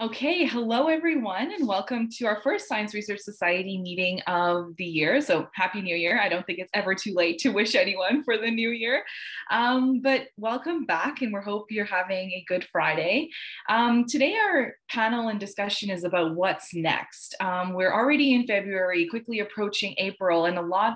Okay, hello everyone, and welcome to our first Science Research Society meeting of the year. So happy New Year. I don't think it's ever too late to wish anyone for the new year. But welcome back, and we hope you're having a good Friday. Today our panel and discussion is about what's next. We're already in February, quickly approaching April, and a lot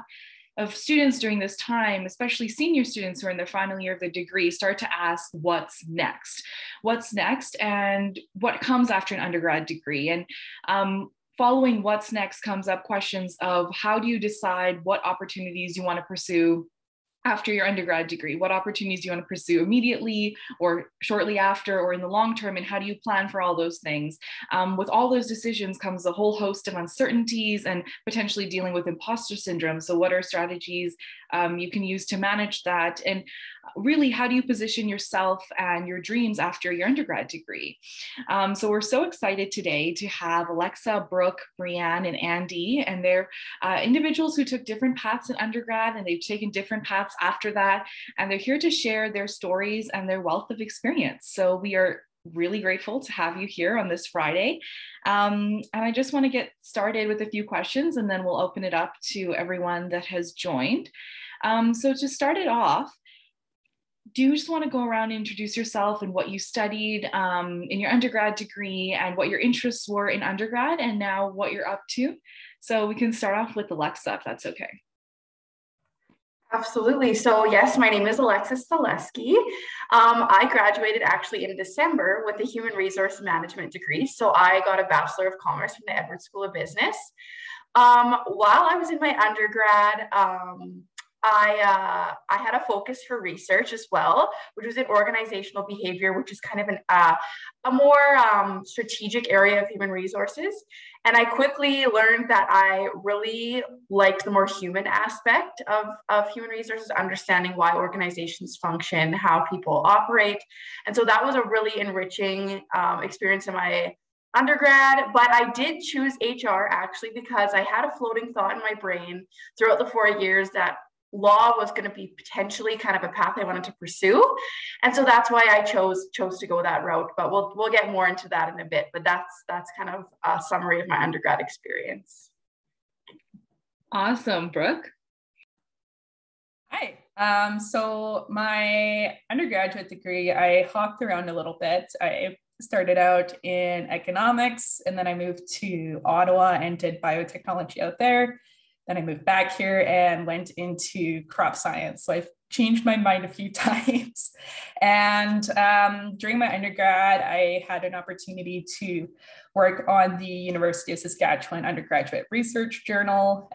of students during this time, especially senior students who are in their final year of their degree, start to ask what's next? What's next and what comes after an undergrad degree? And following what's next comes up questions of how do you decide what opportunities you want to pursue after your undergrad degree? What opportunities do you want to pursue immediately or shortly after or in the long term? And how do you plan for all those things? With all those decisions comes a whole host of uncertainties and potentially dealing with imposter syndrome. So what are strategies you can use to manage that? And really, how do you position yourself and your dreams after your undergrad degree? So we're so excited today to have Alexa, Brooke, Breanne, and Andie, and they're individuals who took different paths in undergrad and they've taken different paths after that, and they're here to share their stories and their wealth of experience. So we are really grateful to have you here on this Friday. And I just want to get started with a few questions, and then we'll open it up to everyone that has joined. So to start it off, do you just want to go around and introduce yourself and what you studied in your undergrad degree and what your interests were in undergrad and now what you're up to? So we can start off with Alexa, if that's okay. Absolutely. So yes, my name is Alexis Celeski. I graduated actually in December with a human resource management degree. So I got a Bachelor of Commerce from the Edwards School of Business. While I was in my undergrad, I had a focus for research as well, which was in organizational behavior, which is kind of a more strategic area of human resources. And I quickly learned that I really liked the more human aspect of human resources, understanding why organizations function, how people operate. And so that was a really enriching experience in my undergrad, but I did choose HR actually because I had a floating thought in my brain throughout the 4 years that law was going to be potentially kind of a path I wanted to pursue. And so that's why I chose to go that route, but we'll get more into that in a bit, but that's kind of a summary of my undergrad experience. Awesome. Brooke? Hi. So my undergraduate degree, I hopped around a little bit. I started out in economics, and then I moved to Ottawa and did biotechnology out there. Then I moved back here and went into crop science. So I've changed my mind a few times. And during my undergrad, I had an opportunity to work on the University of Saskatchewan Undergraduate Research Journal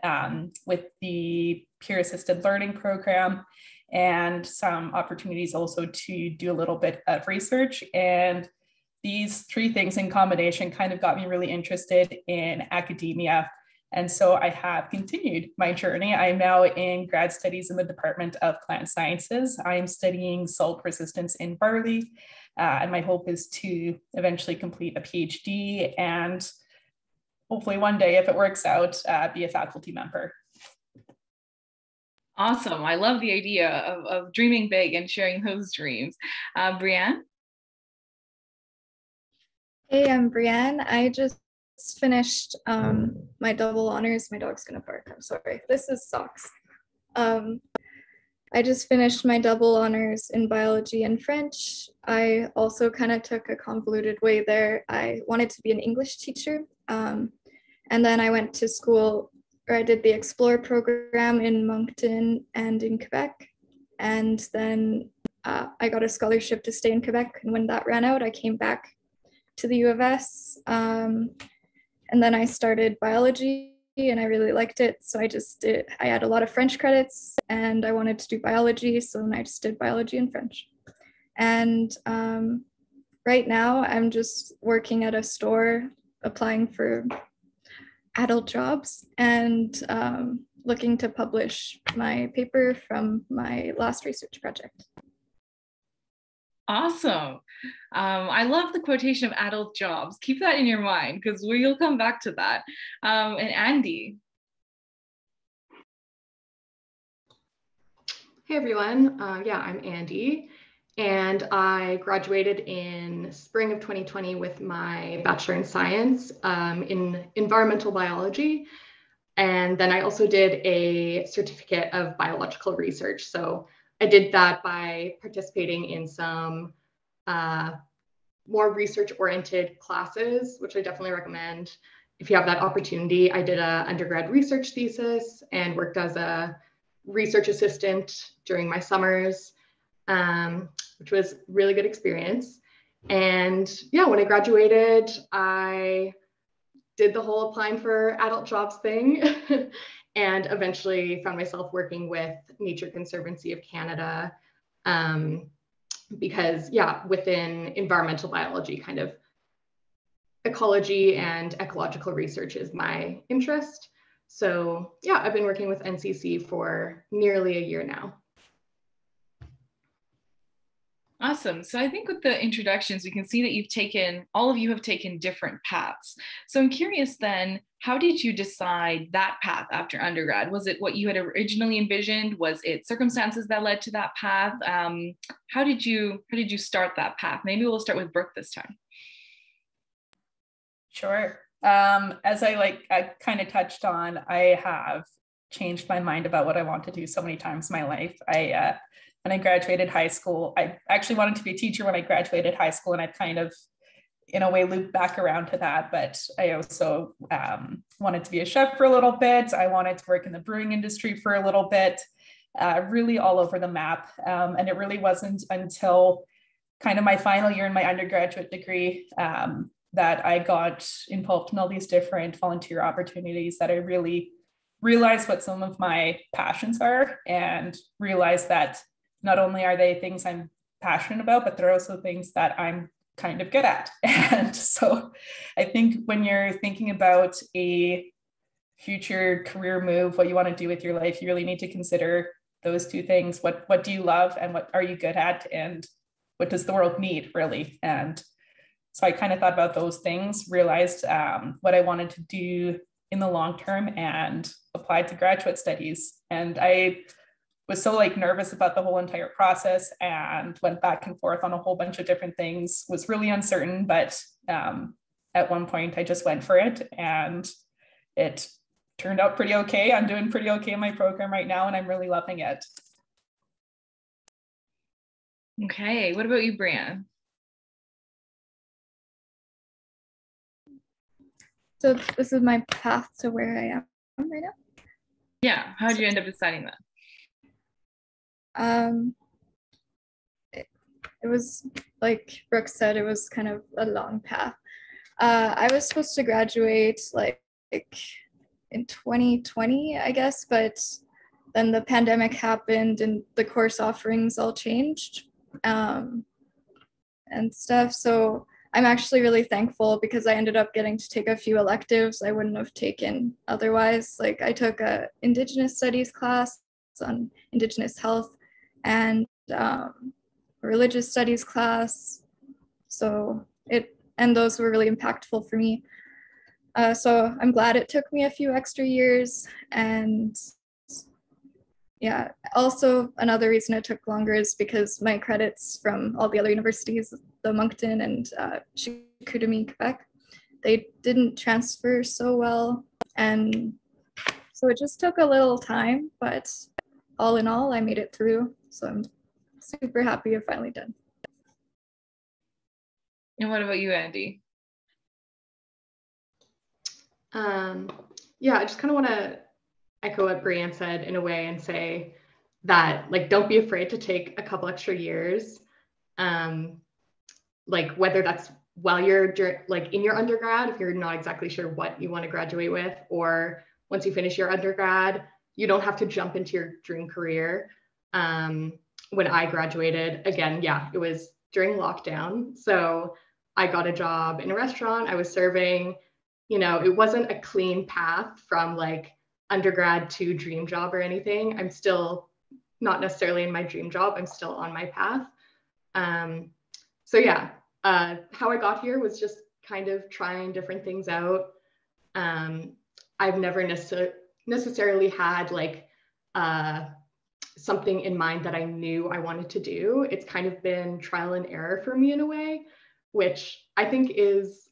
with the Peer Assisted Learning Program, and some opportunities also to do a little bit of research. And these three things in combination kind of got me really interested in academia. And so I have continued my journey. I'm now in grad studies in the Department of Plant Sciences. I'm studying salt resistance in barley, and my hope is to eventually complete a PhD and hopefully one day, if it works out, be a faculty member. Awesome. I love the idea of dreaming big and sharing those dreams. Breanne? Hey, I'm Breanne. I just finished my double honors. My dog's gonna bark, I'm sorry. This is socks. I just finished my double honors in biology and French. I also kind of took a convoluted way there. I wanted to be an English teacher. And then I went to school, or I did the Explore program in Moncton and in Quebec. And then I got a scholarship to stay in Quebec. And when that ran out, I came back to the U of S. And then I started biology and I really liked it. So I had a lot of French credits and I wanted to do biology. So then I just did biology and French. And right now I'm just working at a store, applying for adult jobs and looking to publish my paper from my last research project. Awesome. I love the quotation of adult jobs. Keep that in your mind because we'll come back to that. And Andie. Hey everyone. I'm Andie. and I graduated in spring of 2020 with my Bachelor in Science in environmental biology. And then I also did a certificate of biological research. So I did that by participating in some more research-oriented classes, which I definitely recommend if you have that opportunity. I did an undergrad research thesis and worked as a research assistant during my summers, which was really good experience. And yeah, when I graduated, I did the whole applying for adult jobs thing and eventually found myself working with Nature Conservancy of Canada, because yeah, within environmental biology, kind of ecology and ecological research is my interest. So yeah, I've been working with NCC for nearly a year now. Awesome. So I think with the introductions, we can see that all of you have taken different paths. So I'm curious then, how did you decide that path after undergrad? Was it what you had originally envisioned? Was it circumstances that led to that path? How did you start that path? Maybe we'll start with Brooke this time. Sure. As I kind of touched on, I have changed my mind about what I want to do so many times in my life. When I graduated high school, I actually wanted to be a teacher when I graduated high school, and I kind of, in a way, looped back around to that. But I also wanted to be a chef for a little bit. I wanted to work in the brewing industry for a little bit, really all over the map. And it really wasn't until kind of my final year in my undergraduate degree that I got involved in all these different volunteer opportunities that I really realized what some of my passions are, and realized that not only are they things I'm passionate about, but they're also things that I'm kind of good at. And so I think when you're thinking about a future career move, what you want to do with your life, you really need to consider those two things. What do you love, and what are you good at, and what does the world need, really? And so I kind of thought about those things, realized what I wanted to do in the long term, and applied to graduate studies. And I was so nervous about the whole entire process, and went back and forth on a whole bunch of different things, was really uncertain, but at one point I just went for it, and it turned out pretty okay. I'm doing pretty okay in my program right now, and I'm really loving it. Okay, what about you, Breanne? So this is my path to where I am right now. Yeah, how did you end up deciding that? It was, like Brooke said, it was kind of a long path. I was supposed to graduate like in 2020, I guess, but then the pandemic happened and the course offerings all changed and stuff. So I'm actually really thankful because I ended up getting to take a few electives I wouldn't have taken otherwise. Like I took a Indigenous Studies class on Indigenous health and religious studies class. So those were really impactful for me. So I'm glad it took me a few extra years. And yeah, also another reason it took longer is because my credits from all the other universities, the Moncton and Chicoutimi, Quebec, they didn't transfer so well. And so it just took a little time, but all in all, I made it through. So I'm super happy I'm finally done. And what about you, Andie? Yeah, I just kind of want to echo what Breanne said in a way and say that don't be afraid to take a couple extra years, whether that's while you're in your undergrad, if you're not exactly sure what you want to graduate with, or once you finish your undergrad, you don't have to jump into your dream career. When I graduated, again, yeah, it was during lockdown. So I got a job in a restaurant. I was serving, it wasn't a clean path from undergrad to dream job or anything. I'm still not necessarily in my dream job. I'm still on my path. So yeah, how I got here was just kind of trying different things out. I've never necessarily had something in mind that I knew I wanted to do. It's kind of been trial and error for me in a way, which I think is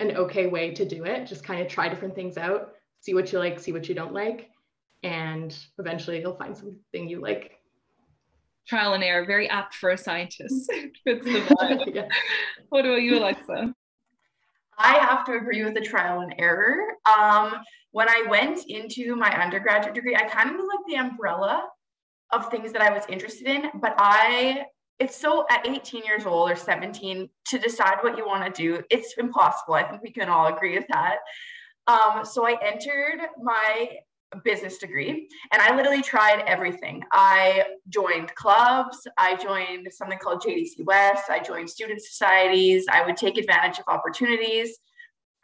an okay way to do it. Just kind of try different things out, see what you like, see what you don't like, and eventually you'll find something you like. Trial and error, very apt for a scientist. Fits the vibe. Yeah. What about you, Alexa? I have to agree with the trial and error. When I went into my undergraduate degree, I kind of knew like the umbrella of things that I was interested in, but it's so at 18 years old or 17 to decide what you want to do, it's impossible. I think we can all agree with that. So I entered my business degree and I literally tried everything. I joined clubs, I joined something called JDC West, I joined student societies, I would take advantage of opportunities.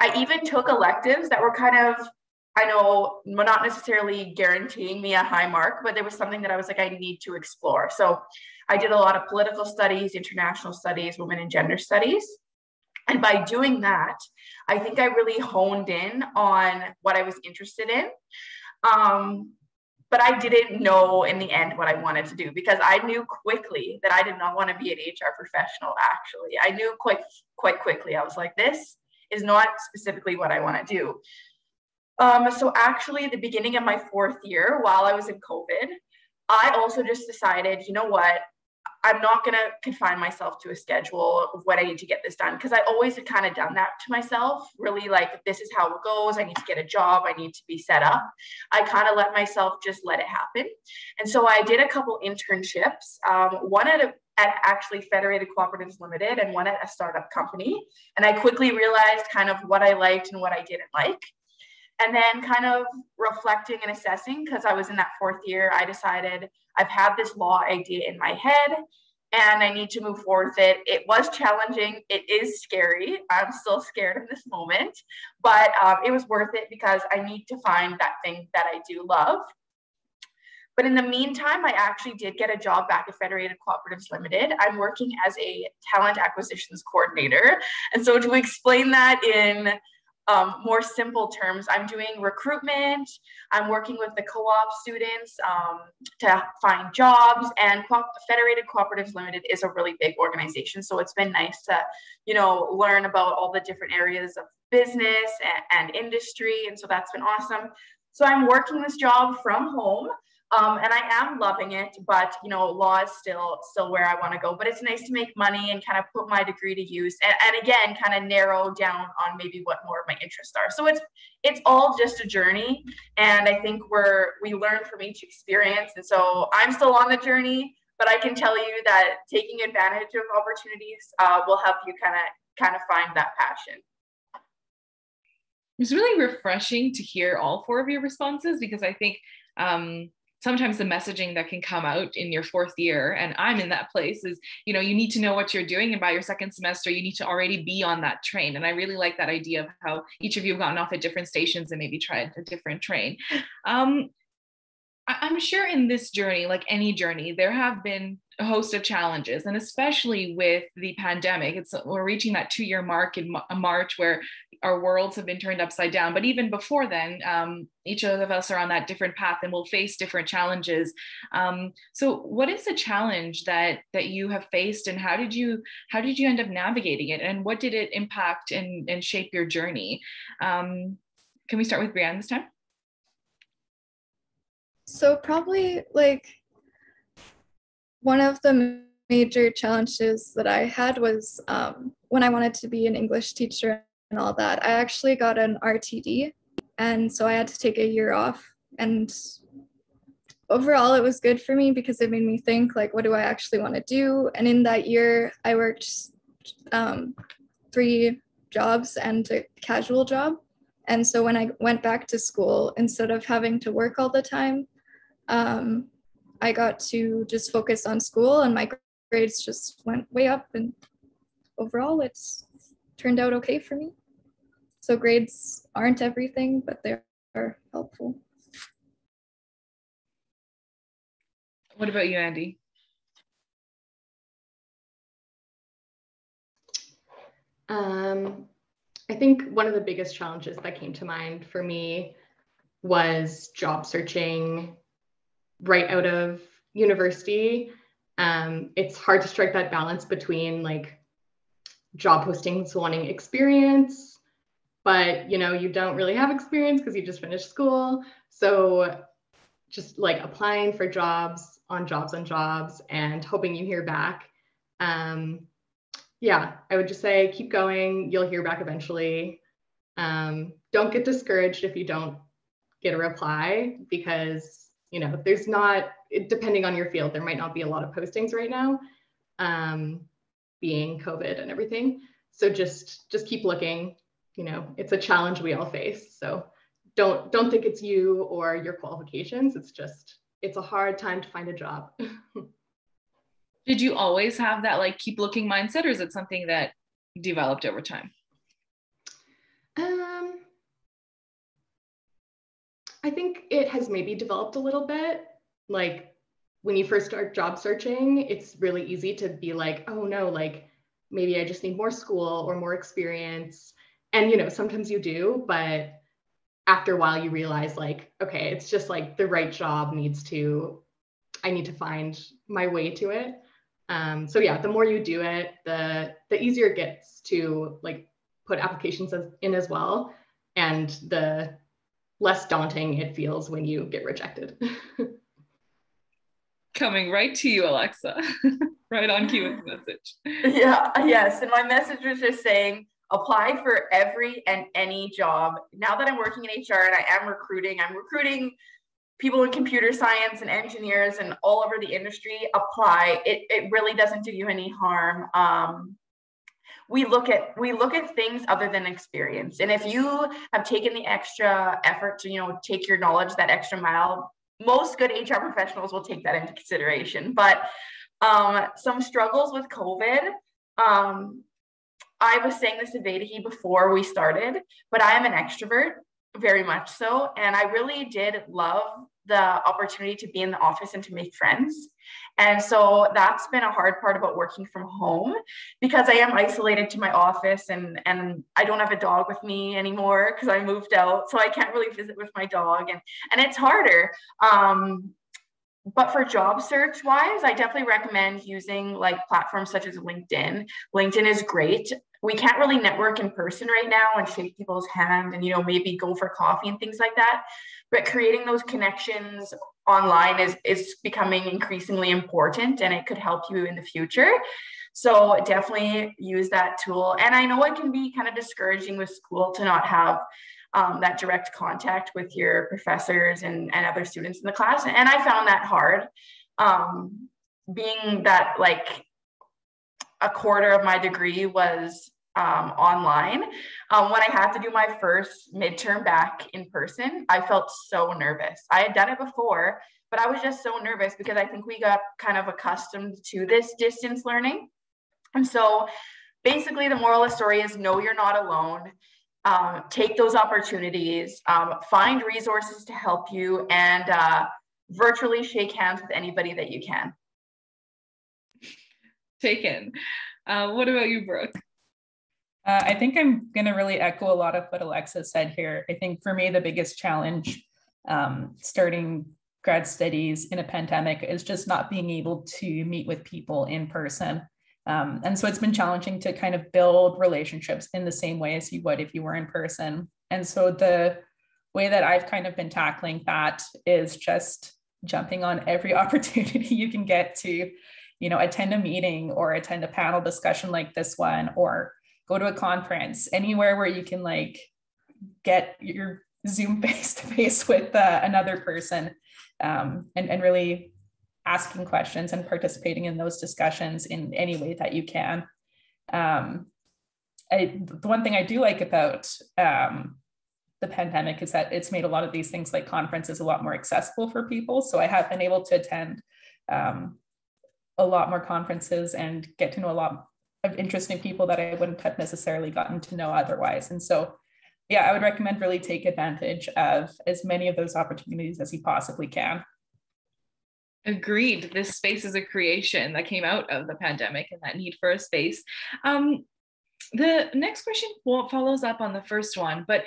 I even took electives that were kind of, I know, not necessarily guaranteeing me a high mark, but there was something that I was like, I need to explore. So I did a lot of political studies, international studies, women and gender studies. And by doing that, I think I really honed in on what I was interested in. But I didn't know in the end what I wanted to do because I knew quickly that I did not want to be an HR professional, actually. I knew quite quickly. I was like, this is not specifically what I want to do. So actually, the beginning of my 4th year, while I was in COVID, I also just decided, you know what, I'm not going to confine myself to a schedule of when I need to get this done, because I always had kind of done that to myself, really like, this is how it goes. I need to get a job. I need to be set up. I kind of let myself just let it happen. And so I did a couple internships, one at actually Federated Cooperatives Limited and one at a startup company. And I quickly realized kind of what I liked and what I didn't like. And then kind of reflecting and assessing, because I was in that 4th year, I decided I've had this law idea in my head and I need to move forward with it. It was challenging. It is scary. I'm still scared in this moment, but it was worth it because I need to find that thing that I do love. But in the meantime, I actually did get a job back at Federated Cooperatives Limited. I'm working as a talent acquisitions coordinator. And so to explain that in more simple terms, I'm doing recruitment. I'm working with the co-op students to find jobs, and Federated Cooperatives Limited is a really big organization. So it's been nice to, learn about all the different areas of business and industry. And so that's been awesome. So I'm working this job from home. And I am loving it, but law is still where I want to go. But it's nice to make money and kind of put my degree to use, and again, kind of narrow down on maybe what more of my interests are. So it's all just a journey, and I think we learn from each experience. And so I'm still on the journey, but I can tell you that taking advantage of opportunities will help you kind of find that passion. It's really refreshing to hear all 4 of your responses, because I think sometimes the messaging that can come out in your 4th year, and I'm in that place, is, you need to know what you're doing. And by your 2nd semester, you need to already be on that train. And I really like that idea of how each of you have gotten off at different stations and maybe tried a different train. I'm sure in this journey, like any journey, there have been a host of challenges, and especially with the pandemic, we're reaching that 2-year mark in March where our worlds have been turned upside down. But even before then, each of us are on that different path and will face different challenges. So what is the challenge that you have faced, and how did you end up navigating it, and what did it impact and shape your journey? Can we start with Breanne this time? So probably one of the major challenges that I had was when I wanted to be an English teacher and all that, I actually got an RTD, and so I had to take a year off. And overall, it was good for me because it made me think, what do I actually want to do? And in that year, I worked 3 jobs and a casual job. And so when I went back to school, instead of having to work all the time, I got to just focus on school, and my grades just went way up, and overall it's turned out okay for me. So grades aren't everything, but they are helpful. What about you, Andie? I think one of the biggest challenges that came to mind for me was job searching right out of university, it's hard to strike that balance between like job postings wanting experience, but you don't really have experience because you just finished school. So just like applying for jobs on jobs on jobs and hoping you hear back. Yeah, I would just say keep going. You'll hear back eventually. Don't get discouraged if you don't get a reply, because there's not, depending on your field, there might not be a lot of postings right now, being COVID and everything. So just keep looking. It's a challenge we all face. So don't think it's you or your qualifications. It's a hard time to find a job. Did you always have that like keep looking mindset, or is it something that developed over time? I think it has maybe developed a little bit. Like when you first start job searching, it's really easy to be like, oh no, like maybe I just need more school or more experience. And sometimes you do, but after a while you realize like, okay, it's just like the right job I need to find my way to it. So yeah, the more you do it, the easier it gets to like put applications in as well. And the less daunting it feels when you get rejected. Coming right to you, Alexa. Right on cue with the message. Yeah, yes. And my message was just saying, apply for every and any job. Now that I'm working in HR and I am recruiting, I'm recruiting people in computer science and engineers and all over the industry. Apply. It really doesn't do you any harm. We look at things other than experience. And if you have taken the extra effort to, take your knowledge that extra mile, most good HR professionals will take that into consideration. But some struggles with COVID. I was saying this to Vedahi before we started, but I am an extrovert, very much so. And I really did love the opportunity to be in the office and to make friends. And so that's been a hard part about working from home, because I am isolated to my office and I don't have a dog with me anymore because I moved out. So I can't really visit with my dog and it's harder. But for job search wise, I definitely recommend using like platforms such as LinkedIn. LinkedIn is great. We can't really network in person right now and shake people's hand and, maybe go for coffee and things like that. But creating those connections online is becoming increasingly important, and it could help you in the future. So definitely use that tool. And I know it can be kind of discouraging with school to not have that direct contact with your professors and other students in the class. And I found that hard, being that like a quarter of my degree was online. When I had to do my first midterm back in person, I felt so nervous. I had done it before, but I was just so nervous because I think we got kind of accustomed to this distance learning. And so basically the moral of the story is know you're not alone. Take those opportunities, find resources to help you, and virtually shake hands with anybody that you can. Taken. What about you, Brooke? I think I'm going to really echo a lot of what Alexis said here. I think for me, the biggest challenge starting grad studies in a pandemic is just not being able to meet with people in person. And so it's been challenging to kind of build relationships in the same way as you would if you were in person. And so the way that I've kind of been tackling that is just jumping on every opportunity you can get to, attend a meeting or attend a panel discussion like this one, or go to a conference, anywhere where you can like get your Zoom face-to-face with another person, and really asking questions and participating in those discussions in any way that you can. The one thing I do like about the pandemic is that it's made a lot of these things like conferences a lot more accessible for people. So I have been able to attend a lot more conferences and get to know a lot of interesting people that I wouldn't have necessarily gotten to know otherwise. And so, yeah, I would recommend really take advantage of as many of those opportunities as you possibly can. Agreed. This space is a creation that came out of the pandemic and that need for a space. The next question follows up on the first one, but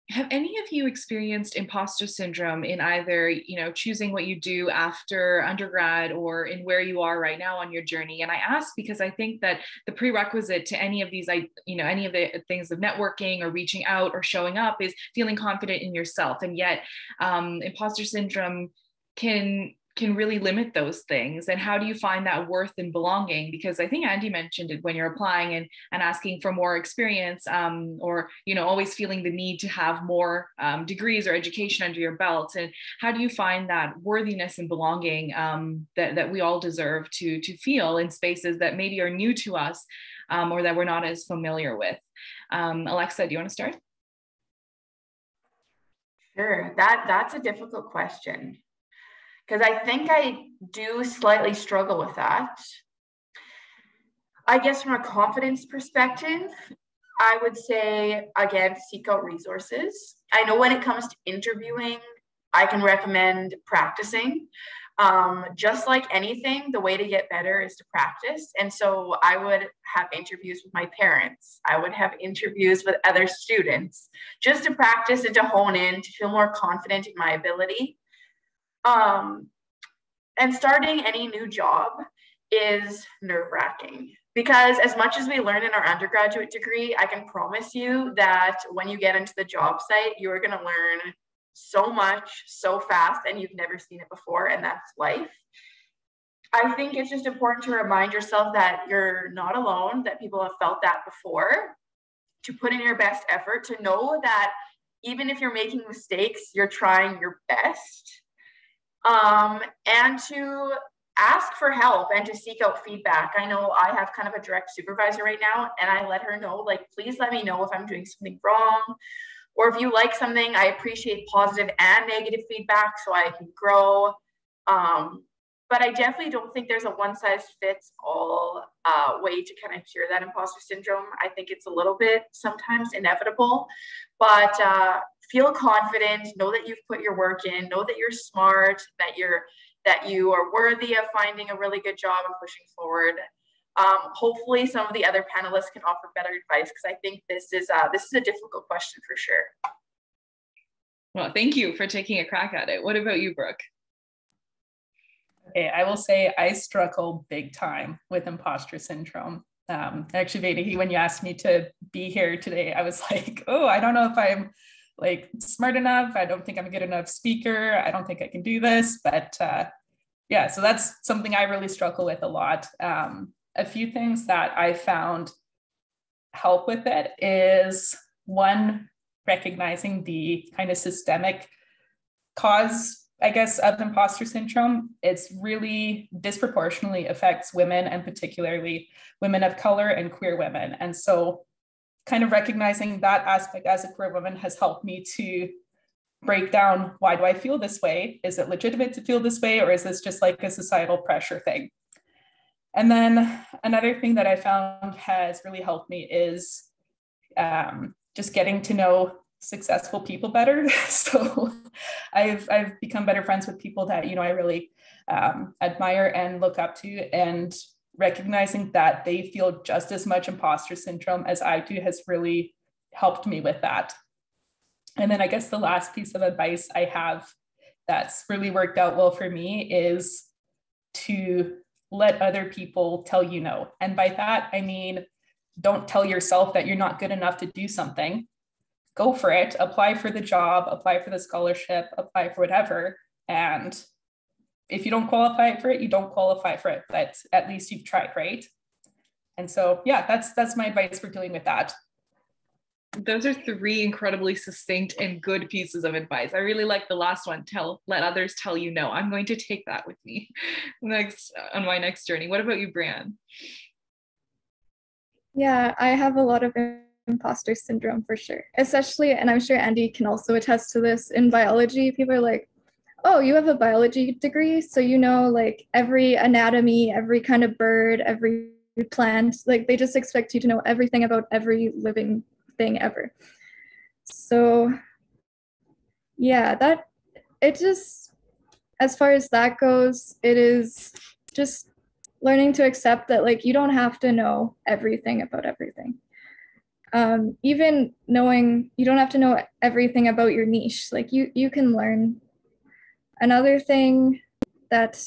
have any of you experienced imposter syndrome in either, choosing what you do after undergrad or in where you are right now on your journey? And I ask because I think that the prerequisite to any of these, any of the things of networking or reaching out or showing up is feeling confident in yourself. And yet imposter syndrome can really limit those things. And how do you find that worth and belonging? Because I think Andie mentioned it when you're applying and asking for more experience, or, always feeling the need to have more degrees or education under your belt. And how do you find that worthiness and belonging that we all deserve to feel in spaces that maybe are new to us, or that we're not as familiar with? Alexa, do you want to start? Sure, that's a difficult question, because I think I do slightly struggle with that. I guess from a confidence perspective, I would say, again, seek out resources. I know when it comes to interviewing, I can recommend practicing. Just like anything, the way to get better is to practice. And so I would have interviews with my parents. I would have interviews with other students just to practice and to hone in, to feel more confident in my ability. And starting any new job is nerve-wracking, because as much as we learn in our undergraduate degree, I can promise you that when you get into the job site, you're going to learn so much, so fast, and you've never seen it before, and that's life. I think it's just important to remind yourself that you're not alone, that people have felt that before, to put in your best effort, to know that even if you're making mistakes, you're trying your best. And to ask for help and to seek out feedback. I know I have kind of a direct supervisor right now, and I let her know, like, please let me know if I'm doing something wrong, or if you like something. I appreciate positive and negative feedback so I can grow. But I definitely don't think there's a one-size-fits-all way to kind of cure that imposter syndrome. I think it's a little bit sometimes inevitable, but feel confident, know that you've put your work in, know that you're smart, that you are worthy of finding a really good job and pushing forward. Hopefully some of the other panelists can offer better advice, because I think this is a difficult question for sure. Well, thank you for taking a crack at it. What about you, Brooke? Okay, I will say I struggle big time with imposter syndrome. Actually, Vedi, when you asked me to be here today, I was like, oh, I don't know if I'm like smart enough. I don't think I'm a good enough speaker. I don't think I can do this. But yeah, so that's something I really struggle with a lot. A few things that I found help with it is, one, recognizing the kind of systemic cause, I guess, of imposter syndrome. It's really disproportionately affects women, and particularly women of color and queer women. And so kind of recognizing that aspect as a queer woman has helped me to break down, why do I feel this way? Is it legitimate to feel this way? Or is this just like a societal pressure thing? And then another thing that I found has really helped me is just getting to know successful people better. So I've become better friends with people that, I really admire and look up to, and recognizing that they feel just as much imposter syndrome as I do has really helped me with that. And then I guess the last piece of advice I have that's really worked out well for me is to let other people tell you no. And by that, I mean, don't tell yourself that you're not good enough to do something. Go for it, apply for the job, apply for the scholarship, apply for whatever. And if you don't qualify for it, you don't qualify for it, but at least you've tried, right? And so, yeah, that's my advice for dealing with that. Those are three incredibly succinct and good pieces of advice. I really like the last one, let others tell you no. I'm going to take that with me on my next journey. What about you, Breanne? Yeah, I have a lot of imposter syndrome for sure, especially, and I'm sure Andie can also attest to this, in biology. People are like, oh, you have a biology degree, so you know like every anatomy, every kind of bird, every plant. Like they just expect you to know everything about every living thing ever. So yeah, as far as that goes, it is just learning to accept that like you don't have to know everything about everything. Even knowing, you don't have to know everything about your niche. Like you can learn. Another thing that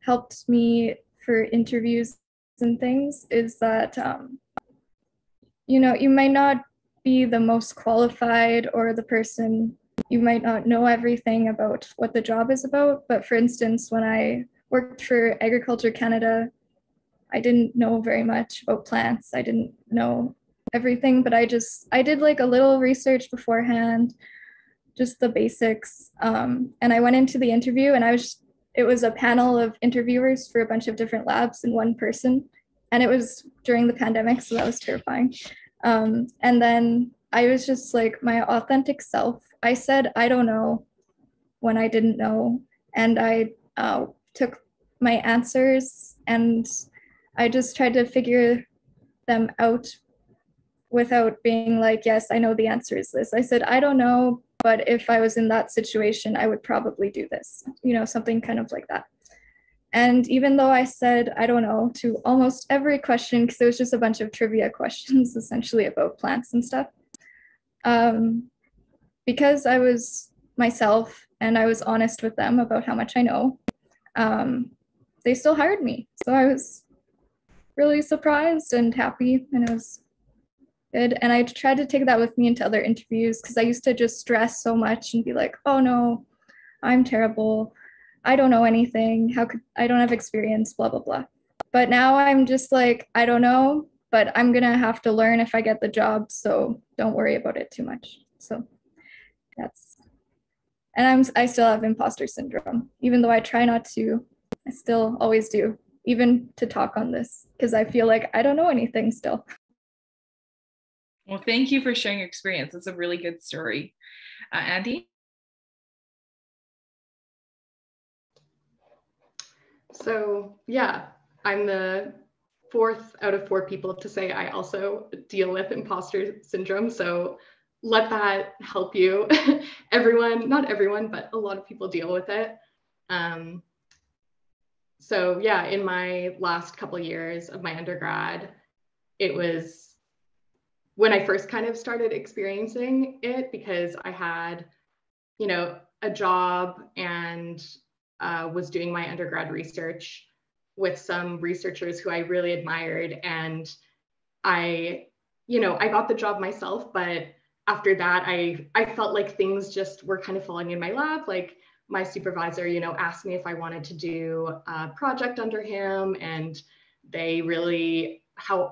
helped me for interviews and things is that, you might not be the most qualified or the person, you might not know everything about what the job is about. But for instance, when I worked for Agriculture Canada, I didn't know very much about plants. I didn't know everything, but I did like a little research beforehand, just the basics. And I went into the interview and it was a panel of interviewers for a bunch of different labs and one person. And it was during the pandemic, so that was terrifying. And then I was just like my authentic self. I said, I don't know when I didn't know. And I took my answers and I just tried to figure them out without being like, yes, I know the answer is this. I said, I don't know, but if I was in that situation, I would probably do this, something kind of like that. And even though I said, I don't know, to almost every question, because it was just a bunch of trivia questions, essentially about plants and stuff, because I was myself and I was honest with them about how much I know, they still hired me. So I was really surprised and happy, and it was good. And I tried to take that with me into other interviews, because I used to just stress so much and be like, oh no, I'm terrible. I don't know anything. I don't have experience, blah, blah, blah. But now I'm just like, I don't know, but I'm going to have to learn if I get the job. So don't worry about it too much. So and I still have imposter syndrome, even though I try not to, I still always do, even to talk on this, because I feel like I don't know anything still. Well, thank you for sharing your experience. It's a really good story. Andie? So yeah, I'm the fourth out of 4 people to say I also deal with imposter syndrome. So let that help you. Everyone, not everyone, but a lot of people deal with it. So yeah, in my last couple of years of my undergrad, it was when I first kind of started experiencing it, because I had, a job and was doing my undergrad research with some researchers who I really admired. And I got the job myself, but after that, I felt like things just were kind of falling in my lap. Like my supervisor, asked me if I wanted to do a project under him, and they really,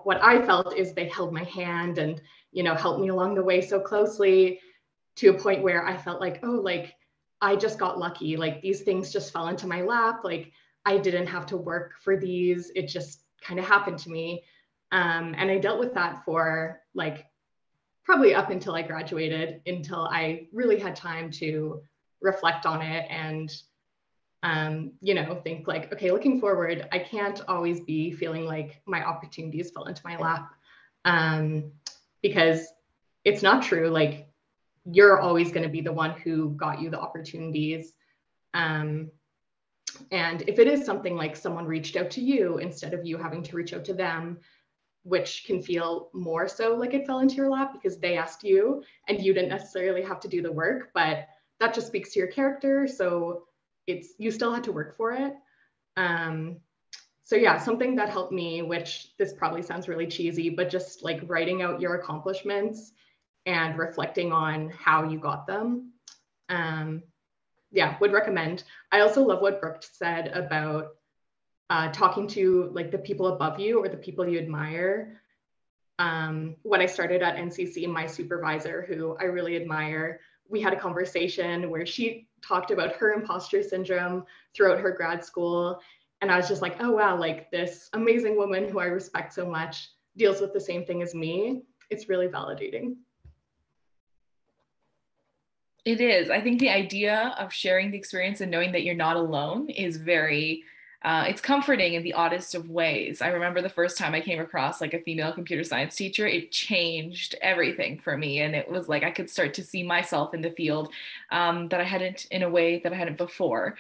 what I felt is they held my hand and, helped me along the way so closely, to a point where I felt like, oh, like I just got lucky. Like these things just fell into my lap. Like I didn't have to work for these. It just kind of happened to me. And I dealt with that for like probably up until I graduated, until I really had time to reflect on it and, think like, okay, looking forward, I can't always be feeling like my opportunities fell into my lap, because it's not true. Like you're always going to be the one who got you the opportunities. And if it is something like someone reached out to you instead of you having to reach out to them, which can feel more so like it fell into your lap because they asked you and you didn't necessarily have to do the work, but that just speaks to your character. So you still had to work for it. So yeah, something that helped me, which this probably sounds really cheesy, but just like writing out your accomplishments and reflecting on how you got them. Would recommend. I also love what Brooke said about talking to like the people above you or the people you admire. When I started at NCC, my supervisor, who I really admire, we had a conversation where she talked about her imposter syndrome throughout her grad school. And I was just like, oh, wow, like this amazing woman who I respect so much deals with the same thing as me. It's really validating. It is. I think the idea of sharing the experience and knowing that you're not alone is very, it's comforting in the oddest of ways. I remember the first time I came across like a female computer science teacher, it changed everything for me. And it was like I could start to see myself in the field that I hadn't, in a way that I hadn't before.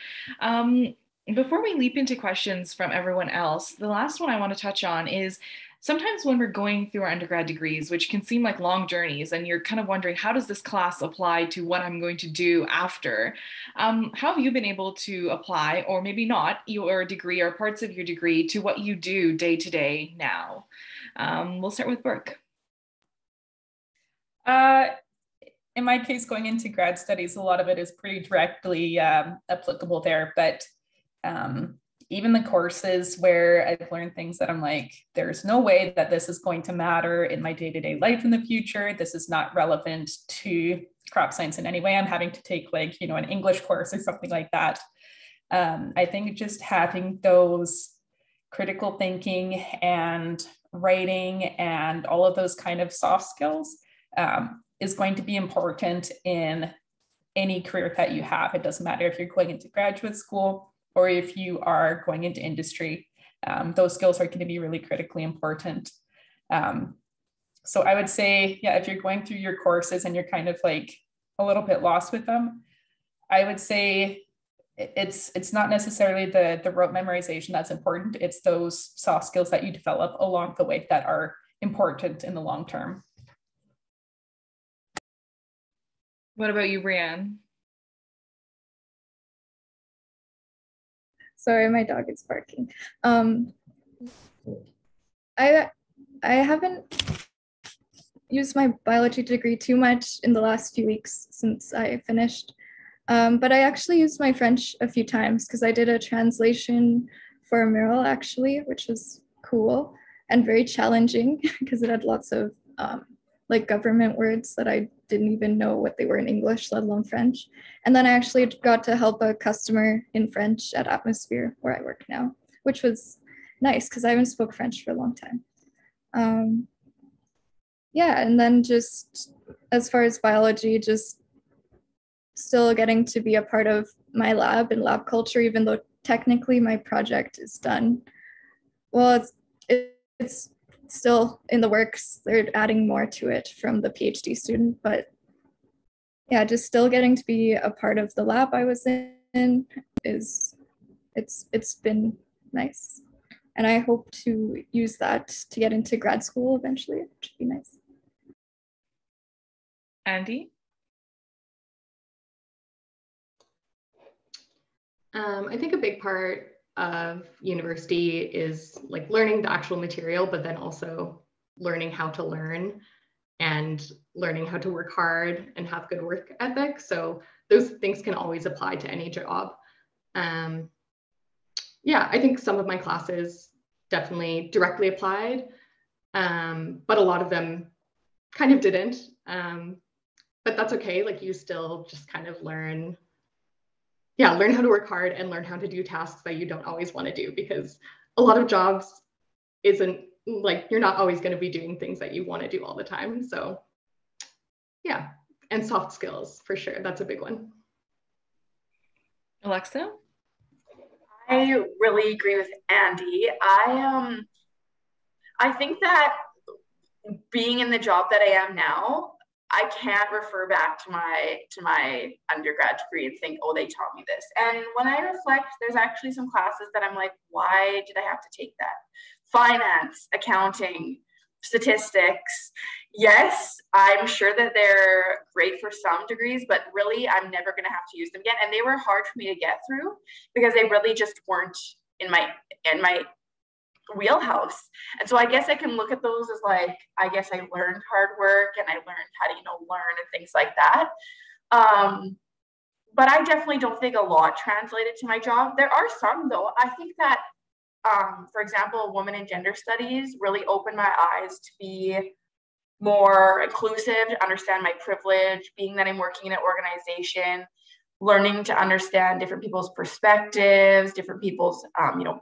Before we leap into questions from everyone else, the last one I want to touch on is Sometimes when we're going through our undergrad degrees, which can seem like long journeys, and you're kind of wondering, how does this class apply to what I'm going to do after? How have you been able to apply, or maybe not, your degree or parts of your degree to what you do day to day now? We'll start with Brooke. In my case, going into grad studies, a lot of it is pretty directly applicable there, but even the courses where I've learned things that I'm like, there's no way that this is going to matter in my day-to-day life in the future. This is not relevant to crop science in any way. I'm having to take like, an English course or something like that. I think just having those critical thinking and writing and all of those kind of soft skills is going to be important in any career that you have. It doesn't matter if you're going into graduate school or if you are going into industry. Those skills are going to be really critically important. So I would say, if you're going through your courses and you're kind of like a little bit lost with them, I would say it's not necessarily the rote memorization that's important. It's those soft skills that you develop along the way that are important in the long term. What about you, Breanne? Sorry, my dog is barking. I haven't used my biology degree too much in the last few weeks since I finished, but I actually used my French a few times because I did a translation for a mural actually, which was cool and very challenging because it had lots of like government words that I didn't even know what they were in English, let alone French. And then I actually got to help a customer in French at Atmosphere, where I work now, which was nice because I haven't spoke French for a long time. And then just as far as biology, just still getting to be a part of my lab and lab culture, even though technically my project is done. Well, it's still in the works. They're adding more to it from the PhD student, but yeah, just still getting to be a part of the lab I was in it's been nice. And I hope to use that to get into grad school eventually, which would be nice. Andie? I think a big part of university is like learning the actual material, but then also learning how to learn and learning how to work hard and have good work ethic. So those things can always apply to any job. I think some of my classes definitely directly applied, but a lot of them kind of didn't. But that's okay. Like you still just kind of learn how to work hard and learn how to do tasks that you don't always want to do, because a lot of jobs isn't like, you're not always going to be doing things that you want to do all the time. So yeah, and soft skills for sure. That's a big one. Alexa? I really agree with Andie. I think that being in the job that I am now, I can't refer back to my undergrad degree and think, oh, they taught me this. And when I reflect, there's actually some classes that I'm like, why did I have to take that? Finance, accounting, statistics. Yes, I'm sure that they're great for some degrees, but really I'm never going to have to use them again. And they were hard for me to get through because they really just weren't in my wheelhouse. And so I guess I can look at those as like, I guess I learned hard work and I learned how to, learn and things like that. But I definitely don't think a lot translated to my job. There are some though. I think that, for example, women in gender studies really opened my eyes to be more inclusive, to understand my privilege, being that I'm working in an organization, learning to understand different people's perspectives, different people's,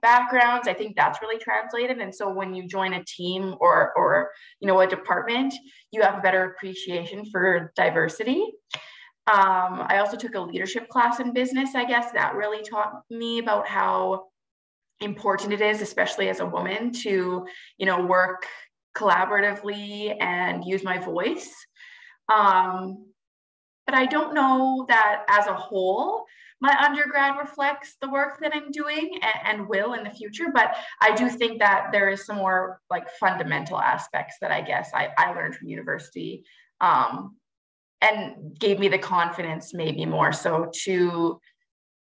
backgrounds. I think that's really translated. And so when you join a team or a department, you have a better appreciation for diversity. I also took a leadership class in business. I guess that really taught me about how important it is, especially as a woman, to, work collaboratively and use my voice. But I don't know that as a whole, my undergrad reflects the work that I'm doing and will in the future. But I do think that there is some more like fundamental aspects that I guess I learned from university, and gave me the confidence maybe more so to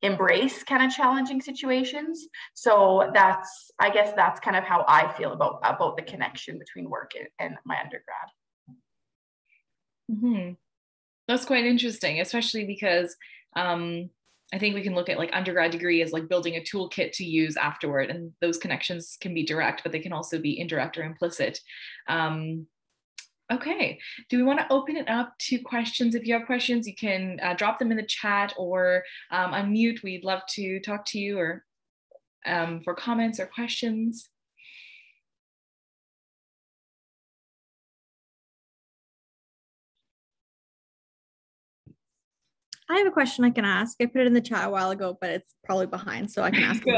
embrace kind of challenging situations. So I guess that's kind of how I feel about the connection between work and my undergrad. Mm-hmm. That's quite interesting, especially because I think we can look at like undergrad degree as like building a toolkit to use afterward, and those connections can be direct, but they can also be indirect or implicit. Okay, do we want to open it up to questions? If you have questions, you can drop them in the chat or unmute. We'd love to talk to you, or for comments or questions. I have a question I can ask. I put it in the chat a while ago, but it's probably behind, so I can ask it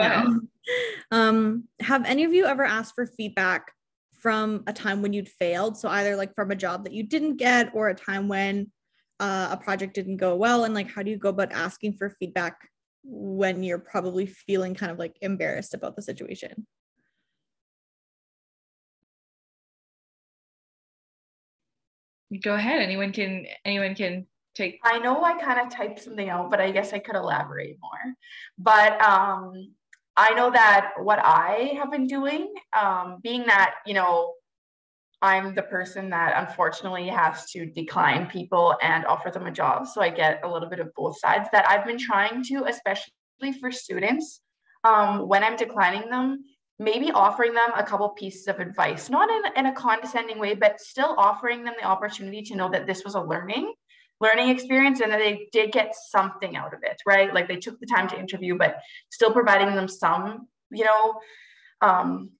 now. Have any of you ever asked for feedback from a time when you'd failed? So either like from a job that you didn't get, or a time when a project didn't go well, and like how do you go about asking for feedback when you're probably feeling kind of like embarrassed about the situation? Go ahead. Anyone can take. I know I kind of typed something out, but I guess I could elaborate more. But I know that what I have been doing, being that, you know, I'm the person that unfortunately has to decline people and offer them a job. So I get a little bit of both sides, that I've been trying to, especially for students, when I'm declining them, maybe offering them a couple pieces of advice, not in a condescending way, but still offering them the opportunity to know that this was a learning experience and that they did get something out of it, right? Like they took the time to interview, but still providing them some, you know,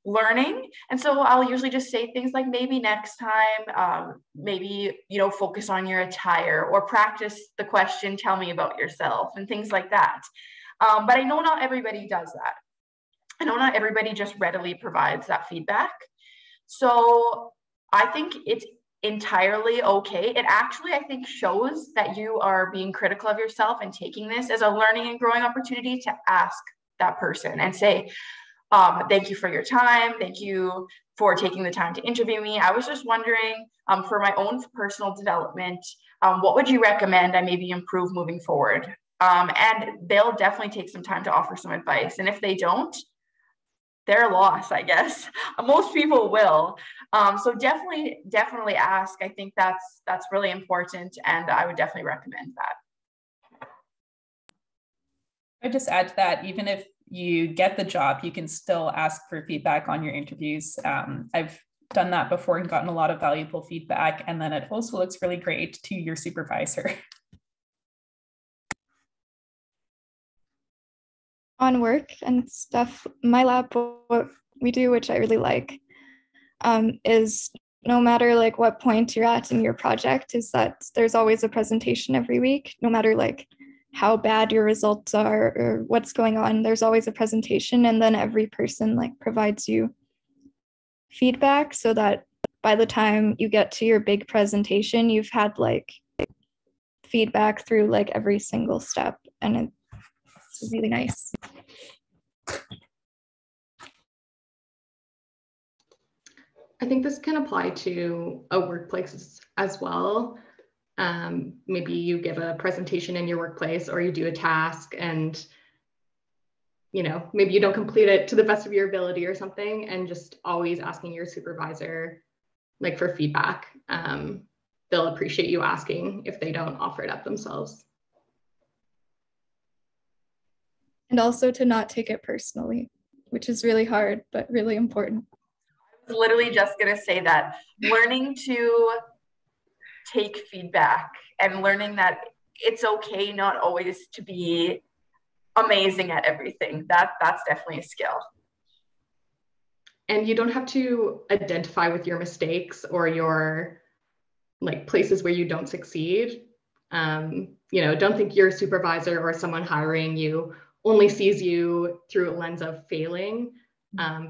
learning. And so I'll usually just say things like, maybe next time, maybe, you know, focus on your attire, or practice the question, tell me about yourself, and things like that. But I know not everybody does that. I know not everybody just readily provides that feedback. So I think it's entirely okay. It actually, I think, shows that you are being critical of yourself and taking this as a learning and growing opportunity to ask that person and say, thank you for your time. Thank you for taking the time to interview me. I was just wondering, for my own personal development, what would you recommend I maybe improve moving forward? And they'll definitely take some time to offer some advice. And if they don't, their loss, I guess. Most people will. So definitely ask. I think that's really important, and I would definitely recommend that. I just add to that, even if you get the job, you can still ask for feedback on your interviews. I've done that before and gotten a lot of valuable feedback, and then it also looks really great to your supervisor. On work and stuff, my lab, what we do, which I really like, is no matter like what point you're at in your project, is that there's always a presentation every week, no matter like how bad your results are or what's going on, there's always a presentation, and then every person like provides you feedback so that by the time you get to your big presentation, you've had like feedback through like every single step, and it's really nice. I think this can apply to a workplace as well. Maybe you give a presentation in your workplace, or you do a task, and you know, maybe you don't complete it to the best of your ability or something, and just always asking your supervisor like for feedback. They'll appreciate you asking if they don't offer it up themselves. And also to not take it personally, which is really hard, but really important. I was literally just going to say that, learning to take feedback and learning that it's okay not always to be amazing at everything. That's definitely a skill. And you don't have to identify with your mistakes or your like places where you don't succeed. You know, don't think your supervisor or someone hiring you only sees you through a lens of failing,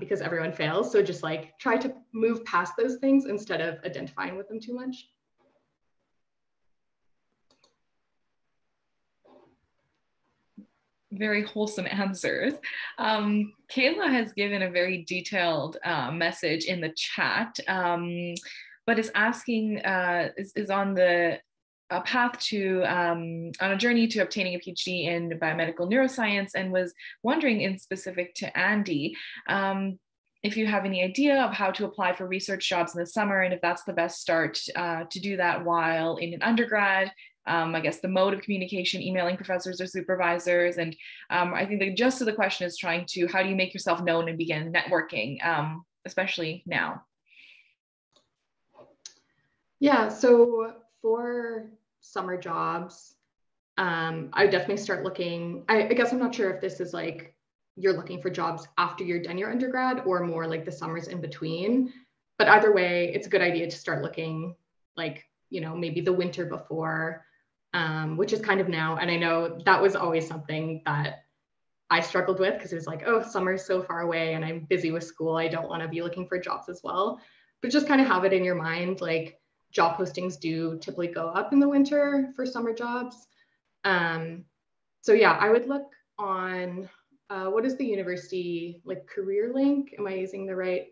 because everyone fails. So just like try to move past those things instead of identifying with them too much. very wholesome answers. Kayla has given a very detailed message in the chat, but is asking, is on a path to, on a journey to obtaining a PhD in biomedical neuroscience, and was wondering, in specific to Andie, if you have any idea of how to apply for research jobs in the summer, and if that's the best start to do that while in an undergrad. I guess the mode of communication, emailing professors or supervisors. And I think the gist of the question is trying to, how do you make yourself known and begin networking, especially now? Yeah, so for summer jobs, I would definitely start looking, I guess I'm not sure if this is like, you're looking for jobs after you're done your undergrad or more like the summers in between. But either way, it's a good idea to start looking like, you know, maybe the winter before, which is kind of now. And I know that was always something that I struggled with because it was like, oh, summer's so far away and I'm busy with school. I don't want to be looking for jobs as well. But just kind of have it in your mind, like job postings do typically go up in the winter for summer jobs. So yeah, I would look on, what is the university, like Career Link? Am I using the right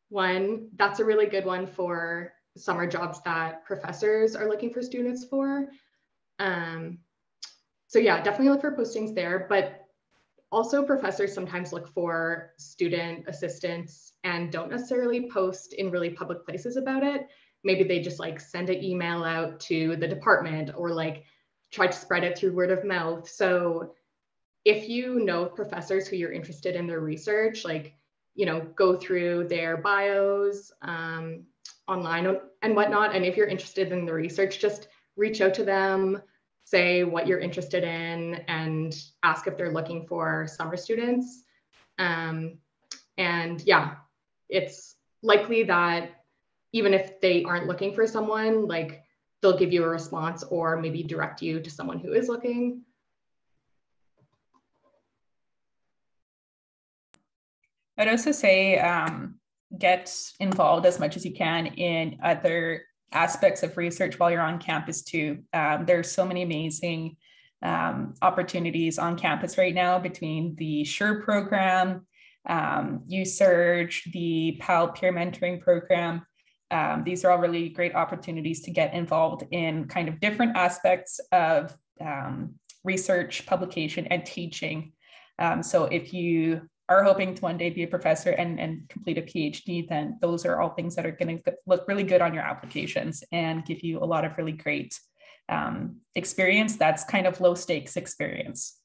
one? That's a really good one for summer jobs that professors are looking for students for. So yeah, definitely look for postings there, but also professors sometimes look for student assistants and don't necessarily post in really public places about it. Maybe they just like send an email out to the department or like try to spread it through word of mouth. So if you know professors who you're interested in their research, like, you know, go through their bios online and whatnot. And if you're interested in the research, just reach out to them, say what you're interested in, and ask if they're looking for summer students. And yeah, it's likely that even if they aren't looking for someone, like they'll give you a response or maybe direct you to someone who is looking. I'd also say get involved as much as you can in other aspects of research while you're on campus too. There's so many amazing opportunities on campus right now between the SURE program, USurge, the PAL peer mentoring program. These are all really great opportunities to get involved in kind of different aspects of research, publication, and teaching. So if you are hoping to one day be a professor and complete a PhD, then those are all things that are going to look really good on your applications and give you a lot of really great experience. That's kind of low stakes experience.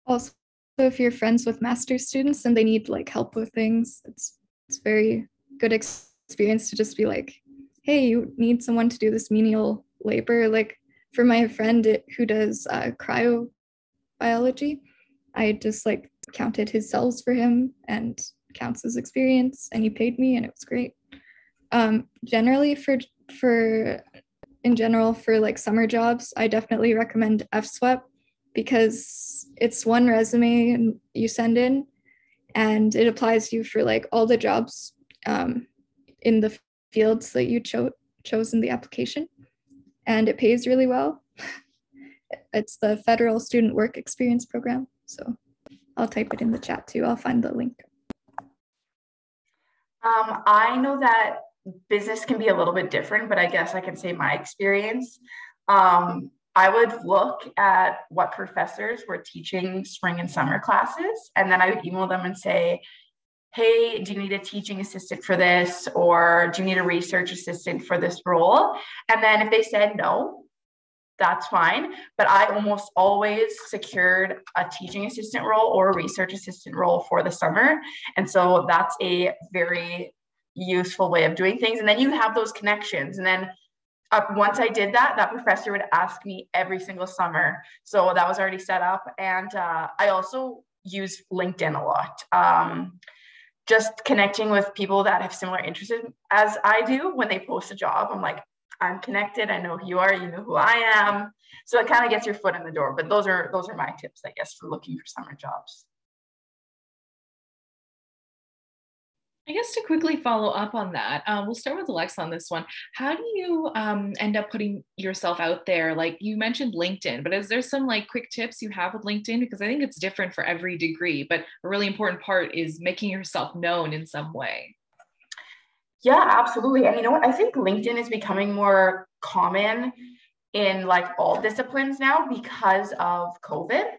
Also, if you're friends with master's students and they need like help with things, it's very good experience to just be like, hey, you need someone to do this menial labor. Like for my friend who does cryobiology, I just like counted his cells for him and counts his experience, and he paid me, and it was great. Generally in general for like summer jobs, I definitely recommend FSWEP because it's one resume you send in and it applies to you for like all the jobs in the fields that you chose in the application, and it pays really well. It's the Federal Student Work Experience Program. So I'll type it in the chat too. I'll find the link. I know that business can be a little bit different, but I guess I can say my experience. I would look at what professors were teaching spring and summer classes, and then I would email them and say, hey, do you need a teaching assistant for this? Or do you need a research assistant for this role? And then if they said no, that's fine. But I almost always secured a teaching assistant role or a research assistant role for the summer. And so that's a very useful way of doing things. And then you have those connections. And then once I did that, that professor would ask me every single summer. So that was already set up. And I also use LinkedIn a lot. Just connecting with people that have similar interests as I do. When they post a job, I'm like, I'm connected. I know who you are. You know who I am. So it kind of gets your foot in the door. But those are my tips, I guess, for looking for summer jobs. I guess to quickly follow up on that, we'll start with Alexa on this one. How do you end up putting yourself out there? Like you mentioned LinkedIn, but is there some like quick tips you have with LinkedIn? Because I think it's different for every degree, but a really important part is making yourself known in some way. Yeah, absolutely. And you know what? I think LinkedIn is becoming more common in like all disciplines now because of COVID.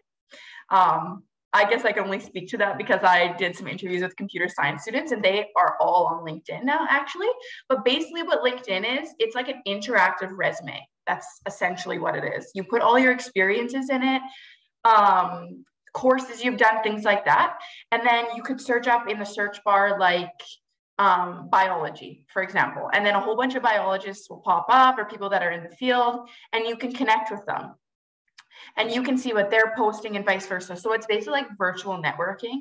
I guess I can only speak to that because I did some interviews with computer science students and they are all on LinkedIn now, actually. But basically what LinkedIn is, it's like an interactive resume. That's essentially what it is. You put all your experiences in it, courses you've done, things like that. And then you could search up in the search bar, like biology, for example. And then a whole bunch of biologists will pop up or people that are in the field and you can connect with them. And you can see what they're posting and vice versa. So it's basically like virtual networking.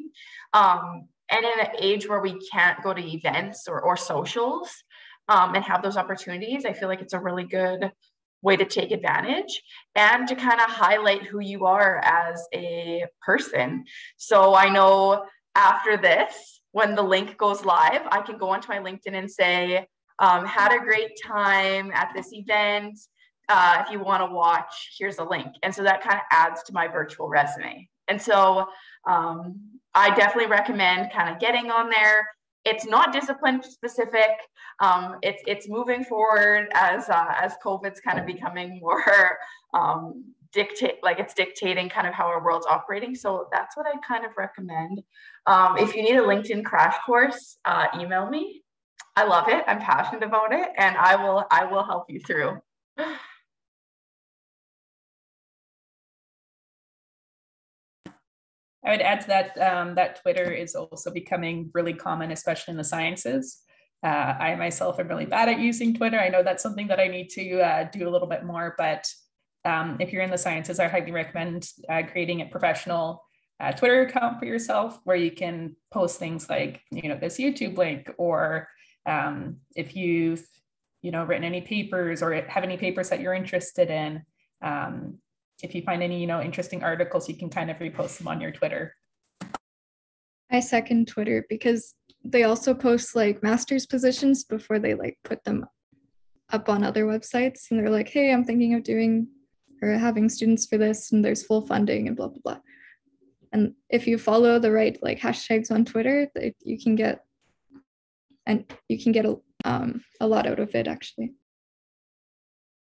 And in an age where we can't go to events or socials and have those opportunities, I feel like it's a really good way to take advantage and to kind of highlight who you are as a person. So I know after this, when the link goes live, I can go onto my LinkedIn and say, had a great time at this event. If you want to watch, here's a link. And so that kind of adds to my virtual resume. And so I definitely recommend kind of getting on there. It's not discipline specific. It's moving forward as COVID's kind of becoming more it's dictating kind of how our world's operating. So that's what I kind of recommend. If you need a LinkedIn crash course, email me. I love it. I'm passionate about it, and I will help you through. I would add to that that Twitter is also becoming really common, especially in the sciences. I myself am really bad at using Twitter. I know that's something that I need to do a little bit more, but if you're in the sciences, I highly recommend creating a professional Twitter account for yourself where you can post things like, this YouTube link, or if you've, written any papers or have any papers that you're interested in. If you find any, interesting articles, you can kind of repost them on your Twitter. I second Twitter because they also post like master's positions before they like put them up on other websites. And they're like, hey, I'm thinking of doing or having students for this and there's full funding and blah, blah, blah. And if you follow the right like hashtags on Twitter, you can get a lot out of it, actually.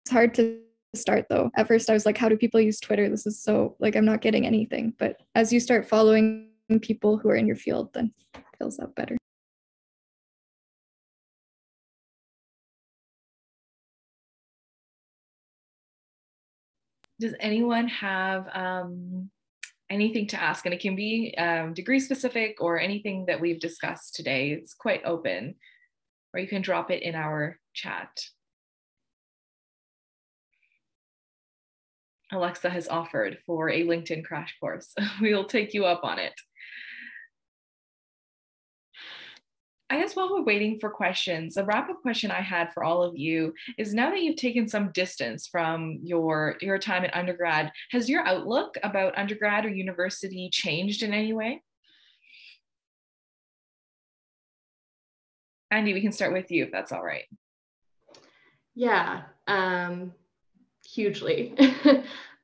It's hard to start though. At first I was like, how do people use Twitter? This is so like, I'm not getting anything. But as you start following people who are in your field, then it fills out better. Does anyone have anything to ask? And it can be degree specific or anything that we've discussed today. It's quite open, or you can drop it in our chat. Alexa has offered for a LinkedIn crash course. We'll take you up on it. I guess while we're waiting for questions, a wrap-up question I had for all of you is, now that you've taken some distance from your time at undergrad, has your outlook about undergrad or university changed in any way? Andie, we can start with you if that's all right. Yeah, hugely.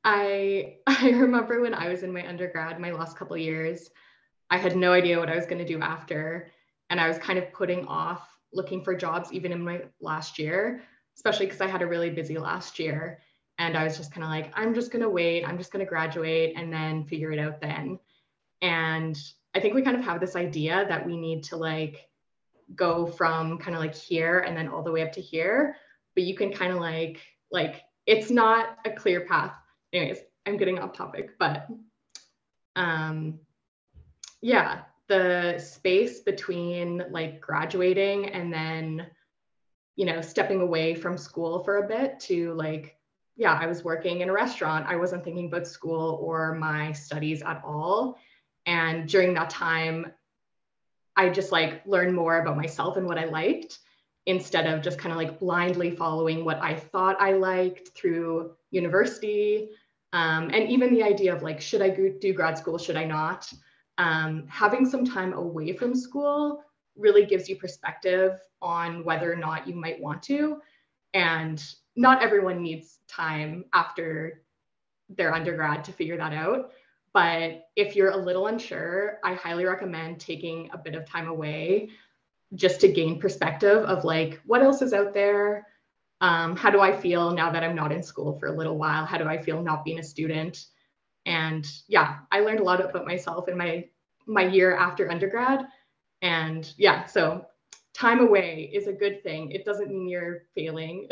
I remember when I was in my undergrad, my last couple of years, I had no idea what I was going to do after. And I was kind of putting off looking for jobs even in my last year, especially because I had a really busy last year. And I was just kind of like, I'm just going to wait. I'm just going to graduate and then figure it out then. And I think we kind of have this idea that we need to like go from kind of like here and then all the way up to here. But you can kind of like it's not a clear path. Anyways, I'm getting off topic, but yeah. The space between like graduating and then, stepping away from school for a bit to like, yeah, I was working in a restaurant. I wasn't thinking about school or my studies at all. And during that time, I just like learned more about myself and what I liked, instead of just kind of like blindly following what I thought I liked through university. And even the idea of like, should I do grad school? Should I not? Having some time away from school really gives you perspective on whether or not you might want to. And not everyone needs time after their undergrad to figure that out. But if you're a little unsure, I highly recommend taking a bit of time away just to gain perspective of like, what else is out there? How do I feel now that I'm not in school for a little while? How do I feel not being a student? And yeah, I learned a lot about myself in my year after undergrad. And yeah, so time away is a good thing. It doesn't mean you're failing.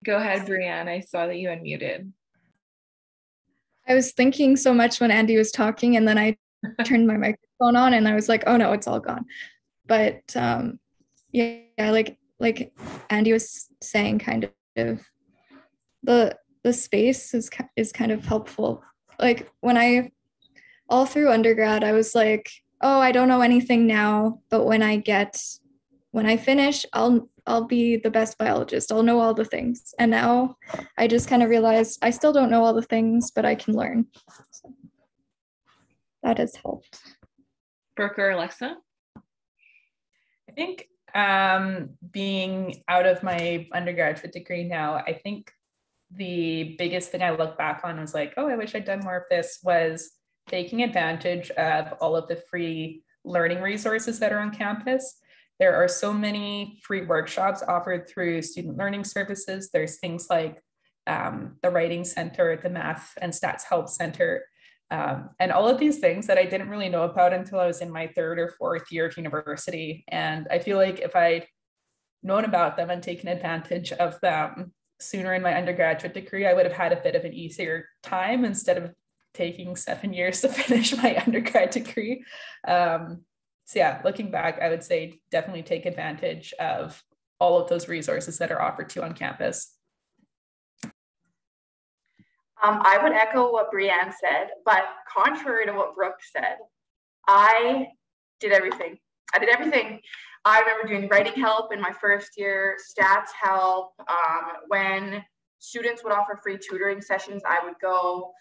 Go ahead, Breanne. I saw that you unmuted. I was thinking so much when Andie was talking, and then I turned my microphone on and I was like, oh no, it's all gone. But yeah, like Andie was saying, kind of the space is kind of helpful. Like when all through undergrad, I was like, oh, I don't know anything now, but when I finish, I'll be the best biologist. I'll know all the things. And now I just kind of realized I still don't know all the things, but I can learn. So that has helped. Brooke or Alexa? I think being out of my undergraduate degree now, I think the biggest thing I look back on was like, oh, I wish I'd done more of this, was taking advantage of all of the free learning resources that are on campus. There are so many free workshops offered through student learning services. There's things like the Writing Center, the Math and Stats Help Center, and all of these things that I didn't really know about until I was in my third or fourth year of university. And I feel like if I'd known about them and taken advantage of them sooner in my undergraduate degree, I would have had a bit of an easier time instead of taking 7 years to finish my undergrad degree. So yeah, looking back, I would say definitely take advantage of all of those resources that are offered to you on campus. I would echo what Breanne said, but contrary to what Brooke said, I did everything. I remember doing writing help in my first year, stats help. When students would offer free tutoring sessions, I would go.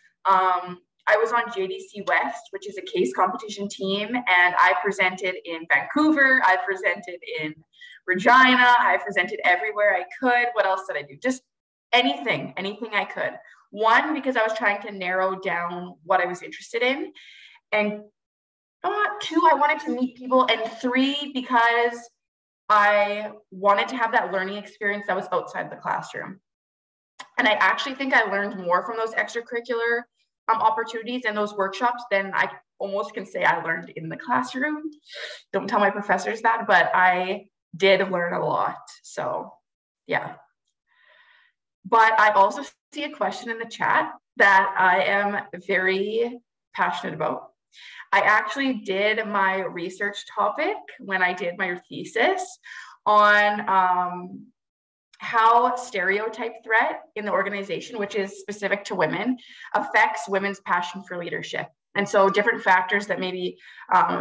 I was on JDC West, which is a case competition team, and I presented in Vancouver, I presented in Regina, I presented everywhere I could. What else did I do? Just anything I could. One, because I was trying to narrow down what I was interested in, and two, I wanted to meet people, and three, because I wanted to have that learning experience that was outside the classroom. And I actually think I learned more from those extracurricular opportunities and those workshops than I almost can say I learned in the classroom. Don't tell my professors that, but I did learn a lot. So yeah. But I also see a question in the chat that I am very passionate about. I actually did my research topic when I did my thesis on how stereotype threat in the organization, which is specific to women, affects women's passion for leadership. And so different factors that maybe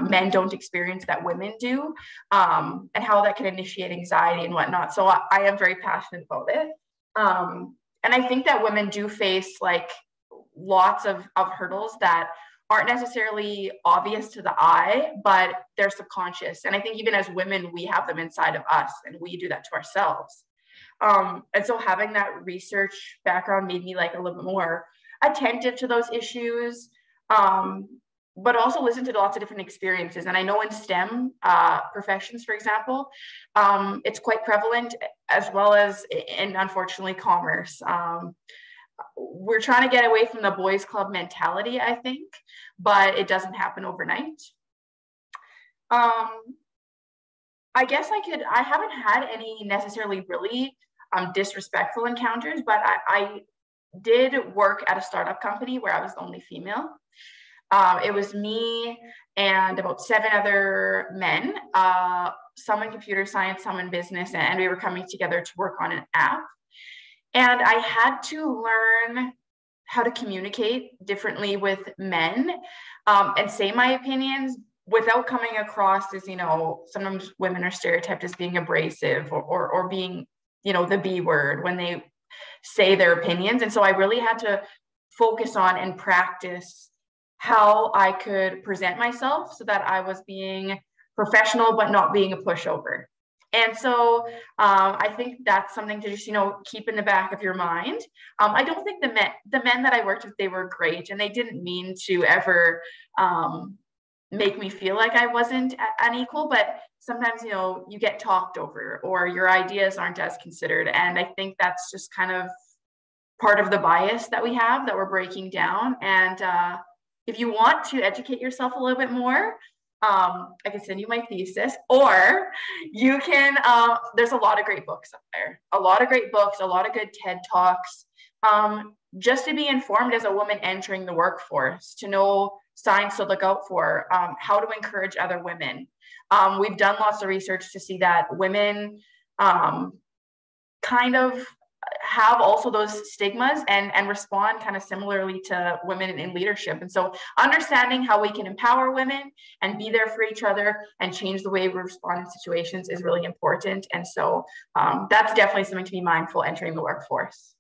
men don't experience that women do, and how that can initiate anxiety and whatnot. So I am very passionate about it. And I think that women do face like lots of hurdles that aren't necessarily obvious to the eye, but they're subconscious. And I think even as women, we have them inside of us and we do that to ourselves. And so having that research background made me like a little bit more attentive to those issues, but also listen to lots of different experiences. And I know in STEM professions, for example, it's quite prevalent, as well as in, unfortunately, commerce. We're trying to get away from the boys club mentality, I think, but it doesn't happen overnight. I guess I haven't had any necessarily really disrespectful encounters, but I did work at a startup company where I was the only female. It was me and about 7 other men, some in computer science, some in business, and we were coming together to work on an app. And I had to learn how to communicate differently with men and say my opinions without coming across as, you know, sometimes women are stereotyped as being abrasive or being the B word, when they say their opinions. And so I really had to focus on and practice how I could present myself so that I was being professional, but not being a pushover. And so I think that's something to just, keep in the back of your mind. I don't think the men that I worked with, they were great, and they didn't mean to ever make me feel like I wasn't unequal, but sometimes, you get talked over or your ideas aren't as considered. And I think that's just kind of part of the bias that we have that we're breaking down. And if you want to educate yourself a little bit more, I can send you my thesis, or you can, there's a lot of great books up there, a lot of great books, a lot of good TED Talks, just to be informed as a woman entering the workforce, to know signs to look out for, how to encourage other women. We've done lots of research to see that women kind of have also those stigmas and respond kind of similarly to women in leadership. And so understanding how we can empower women and be there for each other and change the way we respond in situations is really important. And so that's definitely something to be mindful entering the workforce.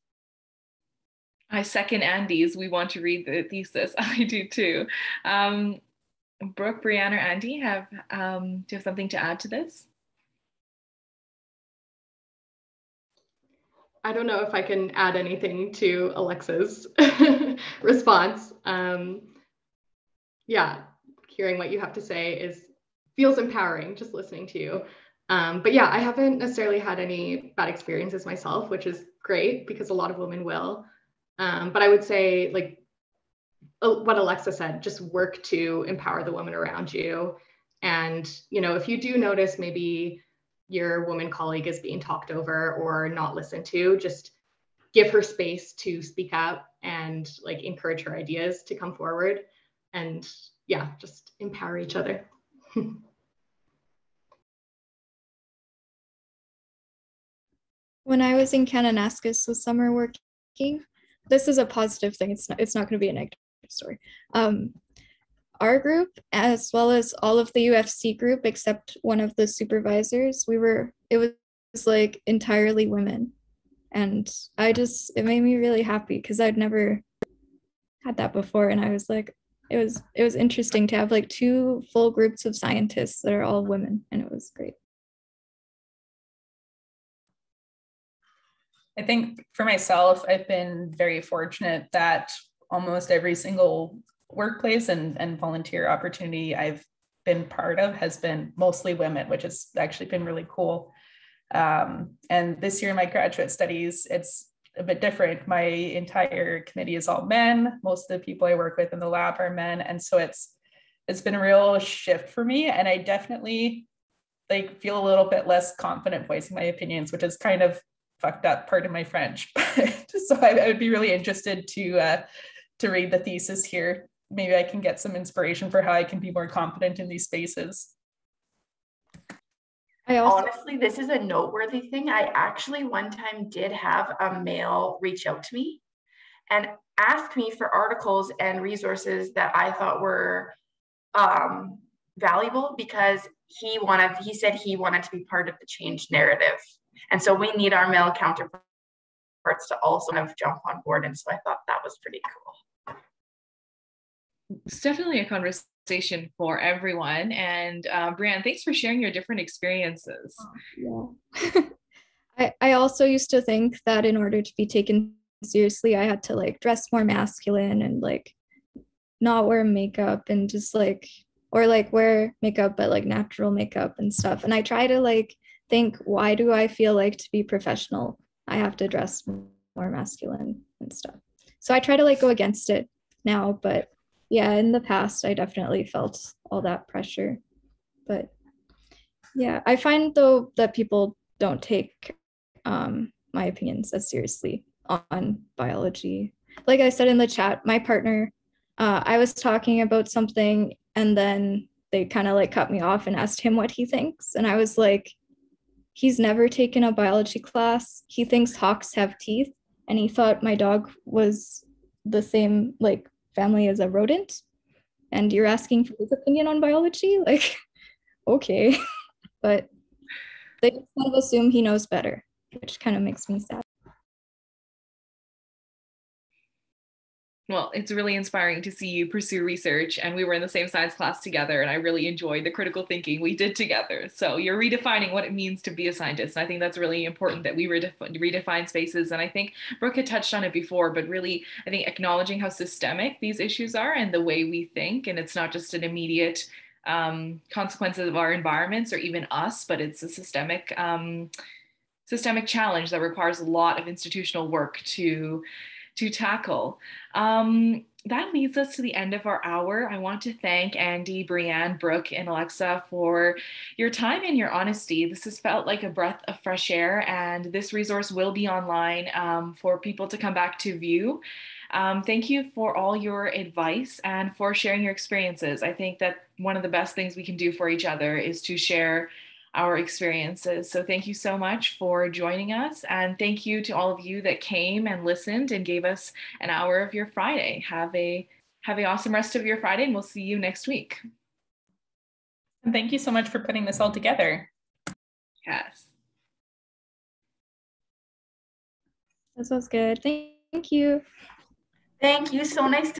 I second Andie's. We want to read the thesis. I do too. Brooke, Breanne, or Andie, do you have something to add to this? I don't know if I can add anything to Alexis' response. Yeah, hearing what you have to say feels empowering, just listening to you. But yeah, I haven't necessarily had any bad experiences myself, which is great because a lot of women will. But I would say, like what Alexa said, just work to empower the women around you. And, if you do notice maybe your woman colleague is being talked over or not listened to, just give her space to speak up and encourage her ideas to come forward. And yeah, just empower each other. When I was in Kananaskis this summer working, this is a positive thing. It's not going to be a negative story. Our group, as well as all of the UFC group, except one of the supervisors, it was like entirely women. And it made me really happy because I'd never had that before. And I was like, it was interesting to have like 2 full groups of scientists that are all women, and it was great. I think for myself, I've been very fortunate that almost every single workplace and volunteer opportunity I've been part of has been mostly women, which has actually been really cool. And this year in my graduate studies, it's a bit different. My entire committee is all men. Most of the people I work with in the lab are men. And so it's been a real shift for me. And I definitely feel a little bit less confident voicing my opinions, which is kind of fucked up, pardon my French. So I would be really interested to read the thesis here. Maybe I can get some inspiration for how I can be more confident in these spaces. Honestly, this is a noteworthy thing. I actually one time did have a male reach out to me and ask me for articles and resources that I thought were valuable, because he said he wanted to be part of the change narrative. And so we need our male counterparts to also kind of jump on board. And so I thought that was pretty cool. It's definitely a conversation for everyone. And Breanne, thanks for sharing your different experiences. Yeah. I also used to think that in order to be taken seriously, I had to dress more masculine and not wear makeup and just wear makeup, but natural makeup and stuff. And I try to think, why do I feel to be professional, I have to dress more masculine and stuff. So I try to go against it now, but yeah, in the past, I definitely felt all that pressure. But yeah, I find though that people don't take my opinions as seriously on biology. Like I said in the chat, my partner, I was talking about something and then they kind of cut me off and asked him what he thinks. And I was like, he's never taken a biology class. He thinks hawks have teeth, and he thought my dog was the same family as a rodent, and you're asking for his opinion on biology? Okay. But they kind of assume he knows better. which kind of makes me sad. Well, it's really inspiring to see you pursue research, and we were in the same science class together, and I really enjoyed the critical thinking we did together. So you're redefining what it means to be a scientist. And I think that's really important that we redefine spaces. And I think Brooke had touched on it before, but really, I think acknowledging how systemic these issues are and the way we think, and it's not just an immediate consequences of our environments or even us, but it's a systemic challenge that requires a lot of institutional work to tackle. That leads us to the end of our hour. I want to thank Andie, Breanne, Brooke, and Alexa for your time and your honesty. This has felt like a breath of fresh air, and this resource will be online for people to come back to view. Thank you for all your advice and for sharing your experiences. I think that one of the best things we can do for each other is to share our experiences. So thank you so much for joining us. And thank you to all of you that came and listened and gave us an hour of your Friday. Have an awesome rest of your Friday, and we'll see you next week. And thank you so much for putting this all together. Yes. This was good. Thank you. Thank you. So nice to